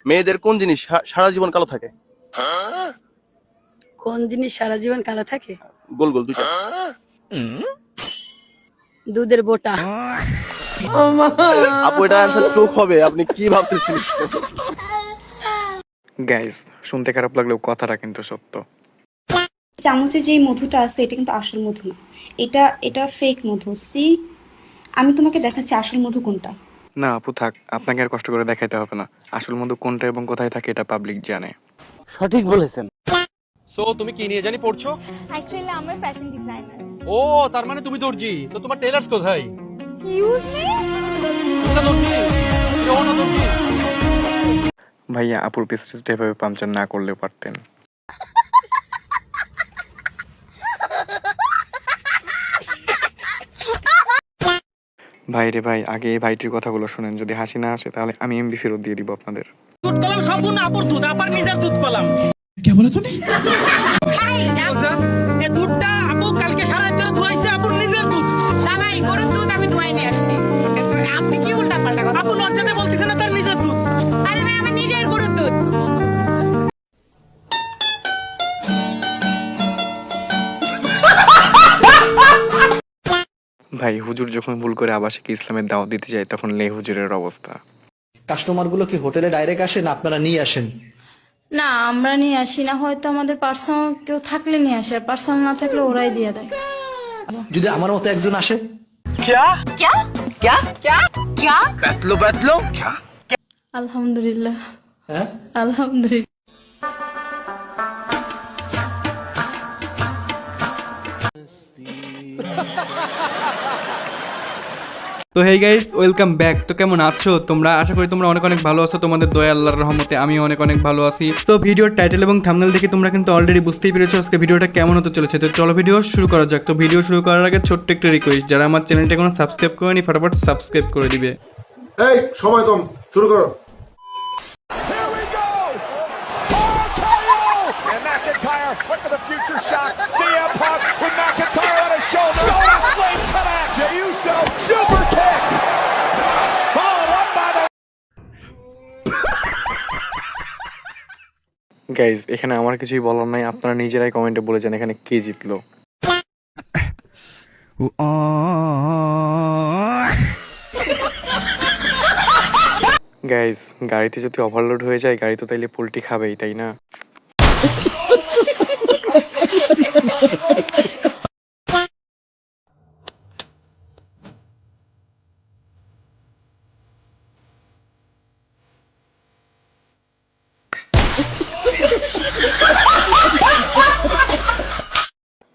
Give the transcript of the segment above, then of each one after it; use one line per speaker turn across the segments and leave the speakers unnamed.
মেয়েদের কোন জিনিস সারা জীবন কালো থাকে?
কোন জিনিস সারা জীবন কালো থাকে?
গোল গোল দুইটা।
দুধের বোটা।
আপু এটা आंसर চোখ হবে, আপনি কি ভাবতেছেন?
গাইস, শুনতে খারাপ লাগলেও কথাটা কিন্তু সত্য।
চামচে যে মধুটা আছে এটা কিন্তু আসল মধু না, এটা এটা ফেক মধু। সি, আমি তোমাকে দেখাচ্ছি আসল মধু কোনটা।
না আপু থাক, আপনাকে আর কষ্ট করে দেখাইতে হবে না। আসল মধু কোনটা এবং কোথায় থাকে এটা পাবলিক জানে।
সঠিক বলেছেন।
সো তুমি কি নিয়ে জানি পড়ছো?
অ্যাকচুয়ালি আমি ফ্যাশন ডিজাইনার।
ও তার মানে তুমি দর্জি, তো তোমার টেলার্স কোথায়?
এক্সকিউজ মি,
এটা দর্জি, এটা ওটা দর্জি।
ভাইয়া, আপুর পিসটা এভাবে পাংচার না করলেও পারতেন। ভাই রে ভাই, আগে এই ভাইটির কথাগুলো শুনেন। যদি হাসি না আসে তাহলে আমি এমবি ফেরত দিয়ে দিব আপনাদের।
দুধ কলাম সম্পূর্ণ আপুর দুধ, আপার নিজের দুধ কলাম।
क्या बोला तूने?
এ দুধটা আপু কালকে সারা রাত ধরে ধুয়াইছে, আপুর নিজের দুধ।
না ভাই, গরুর দুধ আমি ধোয়াই নিয়ে আসছি। আপনি কি উল্টা পাল্টা কথা
আপু লজ্জাতে বলতেছে না তার নিজের দুধ।
আরে ভাই, আমার নিজের গরুর দুধ।
ভাই, হুজুর যখন ভুল করে আবাসিক ইসলামের দাওয়াত দিতে যায় তখন লে হুজুরের অবস্থা।
কাস্টমারগুলো কি হোটেলে ডাইরেক্ট আসে না আপনারা নিয়ে আসেন?
না আমরা নিয়ে আসি না, হয়তো আমাদের পার্সোনাল কেউ থাকলে নিয়ে আসে, আর পার্সোনাল না থাকলে ওরাই দিয়ে দেয়।
যদি আমার মতো একজন আসে?
আলহামদুলিল্লাহ,
হ্যাঁ,
আলহামদুলিল্লাহ।
তো হেই গাইস, ওয়েলকাম ব্যাক। তো কেমন আছো তোমরা? আশা করি তোমরা অনেক অনেক ভালো আছো। তোমাদের দয়া আল্লাহর রহমতে আমি অনেক অনেক ভালো আছি। তো ভিডিওর টাইটেল এবং থাম্বনেল দেখে তোমরা কিন্তু অলরেডি বুঝতেই পেরেছো আজকে ভিডিওটা কেমন হতে চলেছে। তো চলো ভিডিও শুরু করা যাক। তো ভিডিও শুরু করার আগে ছোট্ট একটা রিকোয়েস্ট, যারা আমার চ্যানেলটা এখনো সাবস্ক্রাইব করেনি ফটাফট সাবস্ক্রাইব করে দিবে।
এই সময় কম, শুরু করো।
গাইজ, এখানে আমার কিছুই বলার নাই, আপনারা নিজেরাই কমেন্টে বলে যান এখানে কে জিতলো। গাইজ, গাড়িতে যদি ওভারলোড হয়ে যায় গাড়ি তো তাইলে পোল্ট্রি খাবেই, তাই না?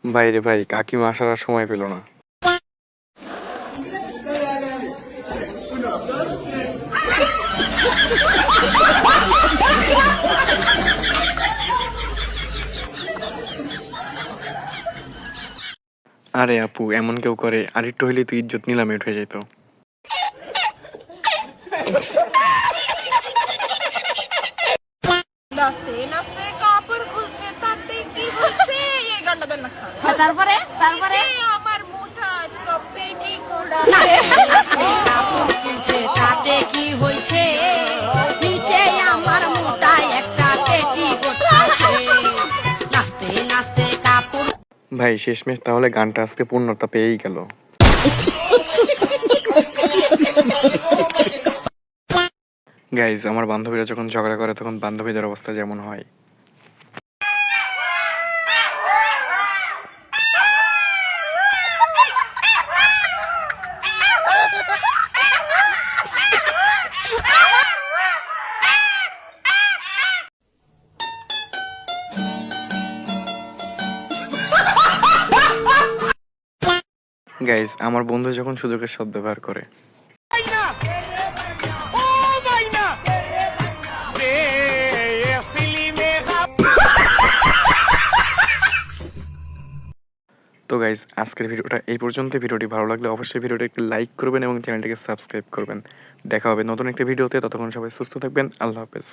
ভাইরে ভাই, কাকিমা আসার আর সময় পেল না। আরে আপু, এমন কেউ করে? আরেকটু হইলে তুই ইজ্জত নিলামে উঠে যেত।
নাচতে নাচতে কাপড় খুলছে, তাতে কি হচ্ছে? এই গানটা দেন না।
তারপরে তারপরে
আমার মোটা পেটি কোড়া তাতে কি হয়েছে? নিচে আমার মোটা একটা পেটি গোটাছে। নাচতে নাচতে কাপড়।
ভাই, শেষমেশ তাহলে গানটা আজকে পূর্ণতা পেয়েই গেল। গাইজ, আমার বান্ধবীরা যখন ঝগড়া করে তখন বান্ধবীদের অবস্থা যেমন হয়। গাইজ, আমার বন্ধু যখন সুযোগের সদ্ব্যবহার করে। তো গাইজ, আজকের ভিডিওটা এই পর্যন্ত। ভিডিওটি ভালো লাগলে অবশ্যই ভিডিওটি একটু লাইক করবেন এবং চ্যানেলটিকে সাবস্ক্রাইব করবেন। দেখা হবে নতুন একটা ভিডিওতে। ততক্ষণ সবাই সুস্থ থাকবেন। আল্লাহ হাফেজ।